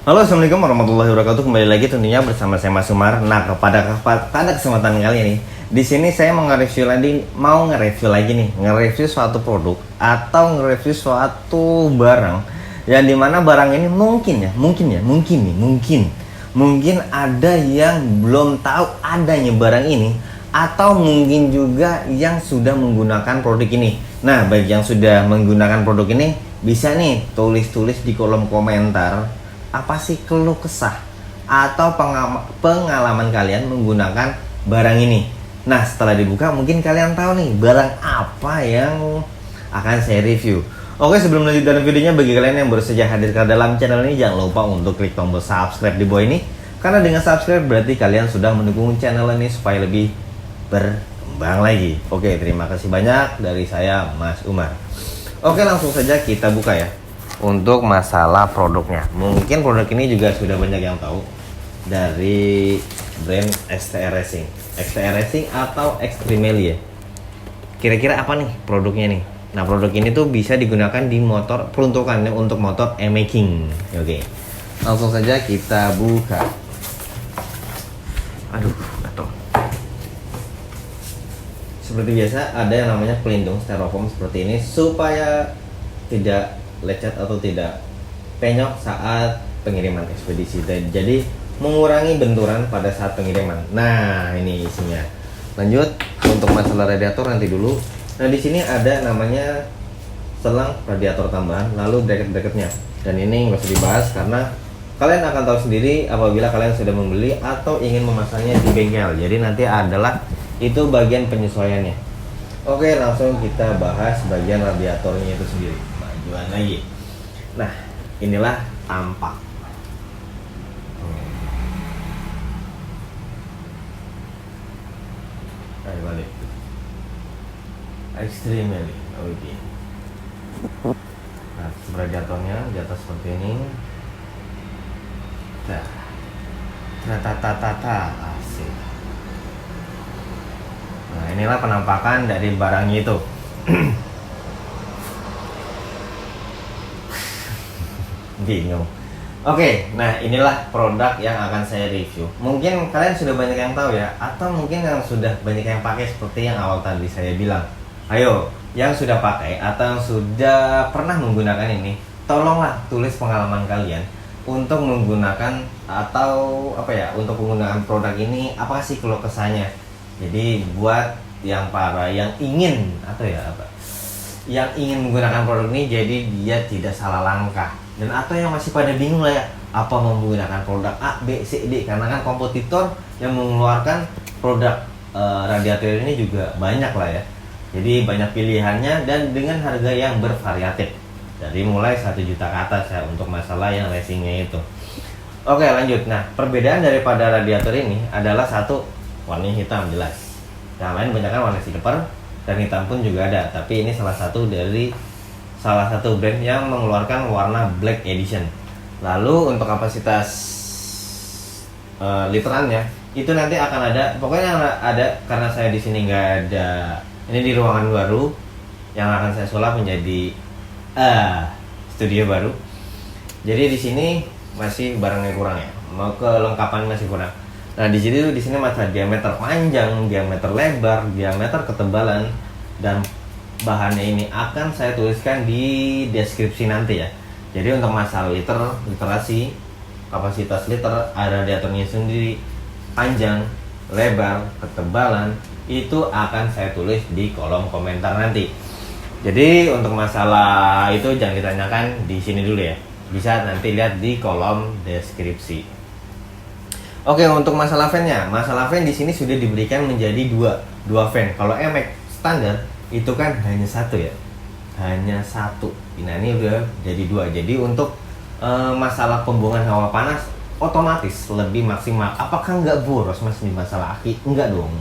Halo, assalamualaikum warahmatullahi wabarakatuh. Kembali lagi tentunya bersama saya Mas Umar. Nah, pada kesempatan kali ini, di sini saya mau nge-review lagi nih, nge-review suatu produk atau nge-review suatu barang yang dimana barang ini mungkin ada yang belum tahu adanya barang ini, atau mungkin juga yang sudah menggunakan produk ini. Nah, bagi yang sudah menggunakan produk ini, bisa nih tulis-tulis di kolom komentar apa sih keluh kesah atau pengalaman kalian menggunakan barang ini. Nah, setelah dibuka mungkin kalian tahu nih barang apa yang akan saya review. Oke, sebelum lanjut dalam videonya, bagi kalian yang baru saja hadir ke dalam channel ini, jangan lupa untuk klik tombol subscribe di bawah ini, karena dengan subscribe berarti kalian sudah mendukung channel ini supaya lebih berkembang lagi. Oke, terima kasih banyak dari saya Mas Umar. Oke, langsung saja kita buka ya. Untuk masalah produknya, mungkin produk ini juga sudah banyak yang tahu, dari brand XTR Racing atau Extremely ya. Kira-kira apa nih produknya nih? Nah, produk ini tuh bisa digunakan di motor, peruntukannya untuk motor e-making. Oke, langsung saja kita buka. Aduh, gatel. Seperti biasa ada yang namanya pelindung styrofoam seperti ini supaya tidak lecet atau tidak penyok saat pengiriman ekspedisi. Jadi mengurangi benturan pada saat pengiriman. Nah, ini isinya. Lanjut untuk masalah radiator nanti dulu. Nah, di sini ada namanya selang radiator tambahan, lalu bracket-bracketnya. Dan ini nggak usah dibahas karena kalian akan tahu sendiri apabila kalian sudah membeli atau ingin memasangnya di bengkel. Jadi nanti adalah itu bagian penyesuaiannya. Oke, langsung kita bahas bagian radiatornya itu sendiri. Majuan lagi. Nah, inilah tampak. Ayo balik. Extremely. Oke. Nah, radiatornya di atas seperti ini. Nah, asik. Nah, inilah penampakan dari barangnya itu. Bingung. Oke, nah inilah produk yang akan saya review. Mungkin kalian sudah banyak yang tahu ya, atau mungkin yang sudah banyak yang pakai seperti yang awal tadi saya bilang. Ayo, yang sudah pakai atau yang sudah pernah menggunakan ini, tolonglah tulis pengalaman kalian untuk menggunakan atau untuk penggunaan produk ini, apa sih keluh kesahnya. Jadi buat yang yang ingin yang ingin menggunakan produk ini, jadi dia tidak salah langkah. Dan atau yang masih pada bingung lah ya, apa mau menggunakan produk A, B, C, D, karena kan kompetitor yang mengeluarkan produk radiator ini juga banyak lah ya. Jadi banyak pilihannya dan dengan harga yang bervariatif, dari mulai 1 juta ke atas ya untuk masalah yang racingnya itu. Oke, lanjut. Nah, perbedaan daripada radiator ini adalah satu, warnanya hitam jelas. Yang lain banyak kan warna silver dan hitam pun juga ada, tapi ini salah satu brand yang mengeluarkan warna black edition. Lalu untuk kapasitas literannya itu nanti akan ada, pokoknya ada, karena saya di sini nggak ada, ini di ruangan baru yang akan saya sulap menjadi studio baru. Jadi di sini masih barangnya kurang ya, mau kelengkapan masih kurang. Nah, di sini masalah diameter panjang, diameter lebar, diameter ketebalan, dan bahannya ini akan saya tuliskan di deskripsi nanti ya. Jadi untuk masalah literasi, kapasitas liter, radiatornya sendiri, panjang, lebar, ketebalan, itu akan saya tulis di kolom komentar nanti. Jadi untuk masalah itu jangan ditanyakan di sini dulu ya, bisa nanti lihat di kolom deskripsi. Oke, untuk masalah fan-nya, di sini sudah diberikan menjadi dua fan. Kalau MX standar itu kan hanya satu ya, hanya satu. Nah, ini udah jadi 2. Jadi untuk masalah pembuangan hawa panas otomatis lebih maksimal. Apakah nggak boros mas di masalah aki? Enggak dong,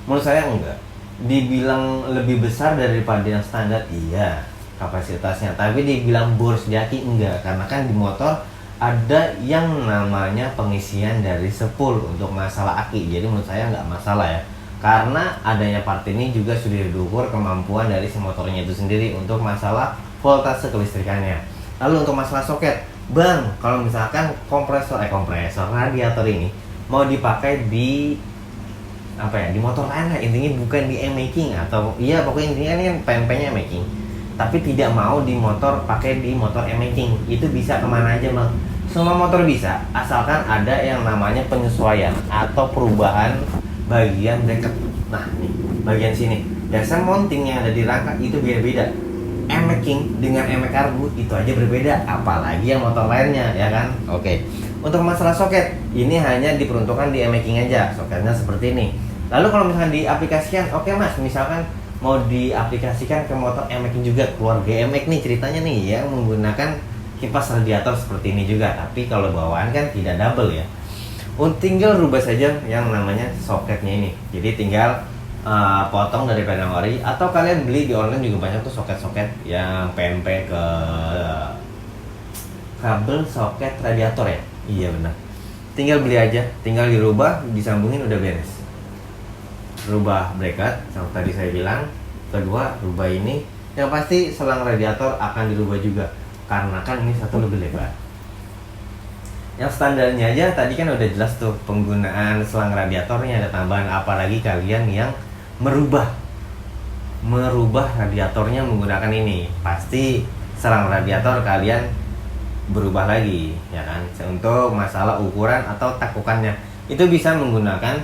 menurut saya enggak. Dibilang lebih besar daripada yang standar, iya kapasitasnya, tapi dibilang boros di aki enggak, karena kan di motor ada yang namanya pengisian dari sepul untuk masalah aki. Jadi menurut saya nggak masalah ya, karena adanya part ini juga sudah diukur kemampuan dari si motornya itu sendiri untuk masalah voltase kelistrikannya. Lalu untuk masalah soket, Bang, kalau misalkan kompresor radiator ini mau dipakai di apa ya, di motor lain lah, intinya bukan di e-making atau iya pokoknya intinya ini kan PMP-nya e-making, tapi tidak mau di motor pakai di motor e-making, itu bisa kemana aja bang? Semua motor bisa, asalkan ada yang namanya penyesuaian atau perubahan bagian bracket. Nah nih bagian sini dasar mounting yang ada di rangka itu beda-beda. E-making dengan e-mac karbu itu aja berbeda, apalagi yang motor lainnya ya kan. Oke, untuk masalah soket ini hanya diperuntukkan di e-making aja, soketnya seperti ini. Lalu kalau misalkan diaplikasikan, oke mas, misalkan mau diaplikasikan ke motor e-making juga, keluarga e-mac nih ceritanya nih yang menggunakan kipas radiator seperti ini juga, tapi kalau bawaan kan tidak double ya. Tinggal rubah saja yang namanya soketnya ini, jadi tinggal potong dari panel ori, atau kalian beli di online juga banyak tuh soket-soket yang PMP ke kabel soket radiator ya. Iya benar, tinggal beli aja, tinggal dirubah, disambungin udah beres. Rubah bracket yang tadi saya bilang, kedua rubah ini, yang pasti selang radiator akan dirubah juga karena kan ini satu lebih lebar. Yang standarnya aja tadi kan udah jelas tuh penggunaan selang radiatornya, ada tambahan, apalagi kalian yang merubah radiatornya menggunakan ini, pasti selang radiator kalian berubah lagi ya kan. Untuk masalah ukuran atau takukannya itu bisa menggunakan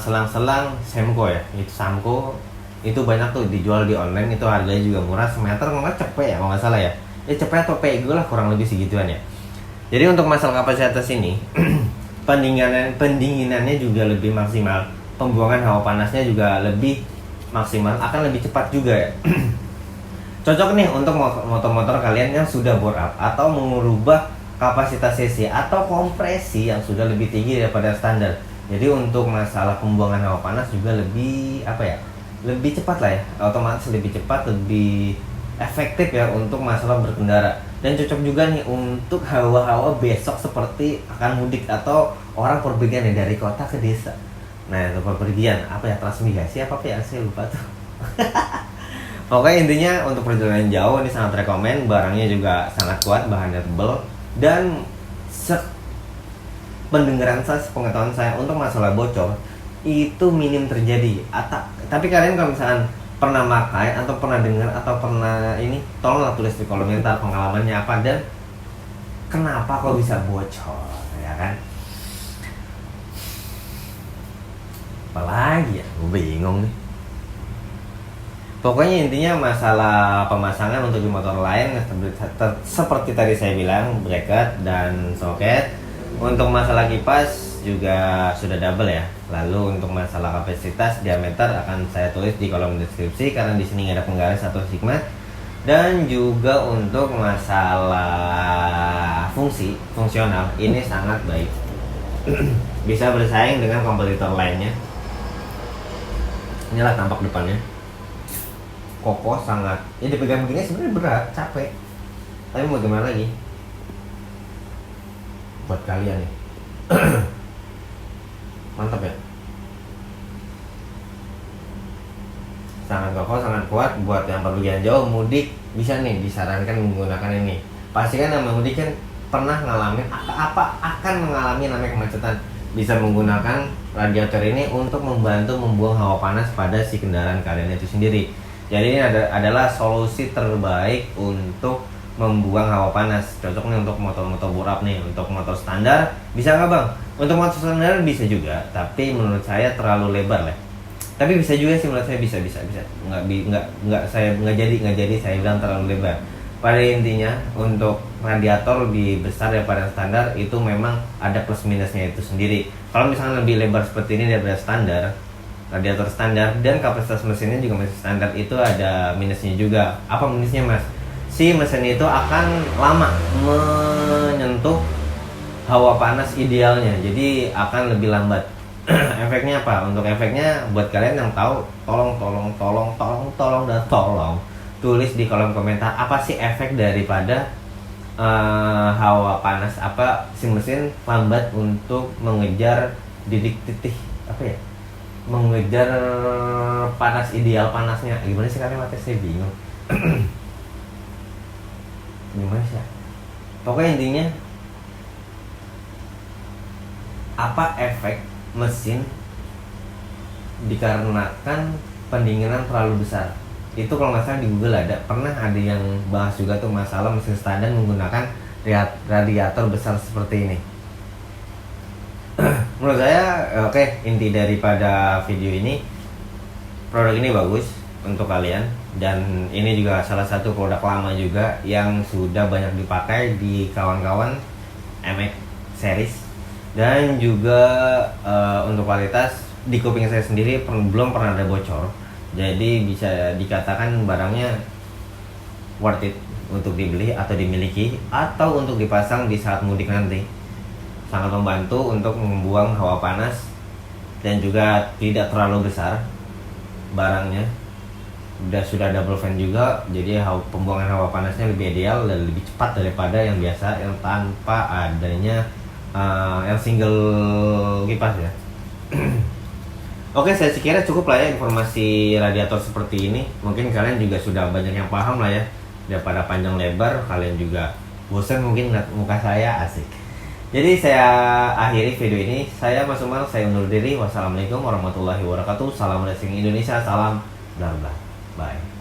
selang-selang Semco ya, itu Samco itu banyak tuh dijual di online, itu harganya juga murah, semeter kalau nggak cepet ya kalau nggak salah ya, cepet atau pego lah kurang lebih segituan ya. Jadi untuk masalah kapasitas ini pendinginannya juga lebih maksimal, pembuangan hawa panasnya juga lebih maksimal, akan lebih cepat juga ya. Cocok nih untuk motor-motor kalian yang sudah bore up atau mengubah kapasitas cc atau kompresi yang sudah lebih tinggi daripada standar. Jadi untuk masalah pembuangan hawa panas juga lebih lebih cepat lah ya, otomatis lebih cepat, lebih efektif ya untuk masalah berkendara. Dan cocok juga nih untuk hawa-hawa besok seperti akan mudik atau orang perpergian dari kota ke desa. Nah itu perpergian transmigrasi ya saya lupa tuh. Pokoknya intinya untuk perjalanan jauh ini sangat rekomen, barangnya juga sangat kuat, bahannya tebal, dan pendengaran saya, pengetahuan saya untuk masalah bocor itu minim terjadi. Tapi kalian kalau misalkan pernah pakai atau pernah dengar atau pernah ini, tolonglah tulis di kolom komentar pengalamannya apa dan kenapa kok bisa bocor ya kan. Apalagi ya, gue bingung nih. Pokoknya intinya masalah pemasangan untuk di motor lain seperti tadi saya bilang, bracket dan soket. Untuk masalah kipas juga sudah double ya. Lalu untuk masalah kapasitas diameter akan saya tulis di kolom deskripsi karena di sini ada penggaris atau sigma. Dan juga untuk masalah fungsional ini sangat baik. Bisa bersaing dengan kompetitor lainnya. Inilah tampak depannya. Kokoh sangat. Ya dipegang begini sebenarnya berat, capek. Tapi mau gimana lagi? Buat kalian nih. Mantap ya. Sangat kokoh, sangat kuat. Buat yang pergian jauh mudik bisa nih disarankan menggunakan ini. Pastikan yang mudik kan pernah ngalamin akan mengalami namanya kemacetan. Bisa menggunakan radiator ini untuk membantu membuang hawa panas pada si kendaraan kalian itu sendiri. Jadi ini adalah solusi terbaik untuk membuang hawa panas. Cocok nih untuk motor-motor bore up nih. Untuk motor standar bisa nggak bang? Untuk motor standar bisa juga, tapi menurut saya terlalu lebar lah. Tapi bisa juga sih menurut saya bisa. Nggak jadi saya bilang terlalu lebar. Pada intinya untuk radiator lebih besar daripada standar itu memang ada plus minusnya itu sendiri. Kalau misalnya lebih lebar seperti ini daripada standar, radiator standar dan kapasitas mesinnya juga masih standar, itu ada minusnya juga. Apa minusnya mas? Si mesin itu akan lama menyentuh hawa panas idealnya, jadi akan lebih lambat. Efeknya apa? Untuk efeknya buat kalian yang tahu, tolong tulis di kolom komentar apa sih efek daripada hawa panas, apa si mesin lambat untuk mengejar mengejar panas ideal panasnya. Gimana sih kalian, mati saya bingung. Gimana sih ya? Pokoknya intinya, apa efek mesin dikarenakan pendinginan terlalu besar? Itu kalau nggak salah di Google pernah ada yang bahas juga tuh masalah mesin standar menggunakan radiator besar seperti ini. Menurut saya oke, inti daripada video ini, produk ini bagus untuk kalian, dan ini juga salah satu produk lama juga yang sudah banyak dipakai di kawan-kawan MX series. Dan juga untuk kualitas di kuping saya sendiri belum pernah ada bocor, jadi bisa dikatakan barangnya worth it untuk dibeli atau dimiliki atau untuk dipasang di saat mudik nanti. Sangat membantu untuk membuang hawa panas dan juga tidak terlalu besar barangnya. Sudah double fan juga, jadi pembuangan hawa panasnya lebih ideal dan lebih cepat daripada yang biasa yang tanpa adanya yang single kipas ya. Oke, saya kira cukup lah ya informasi radiator seperti ini. Mungkin kalian juga sudah banyak yang paham lah ya. Daripada panjang lebar, kalian juga bosan mungkin ngeliat muka saya asik. Jadi saya akhiri video ini. Saya Mas Umar, saya undur diri. Wassalamualaikum warahmatullahi wabarakatuh. Salam racing Indonesia, salam bla bla. Bye.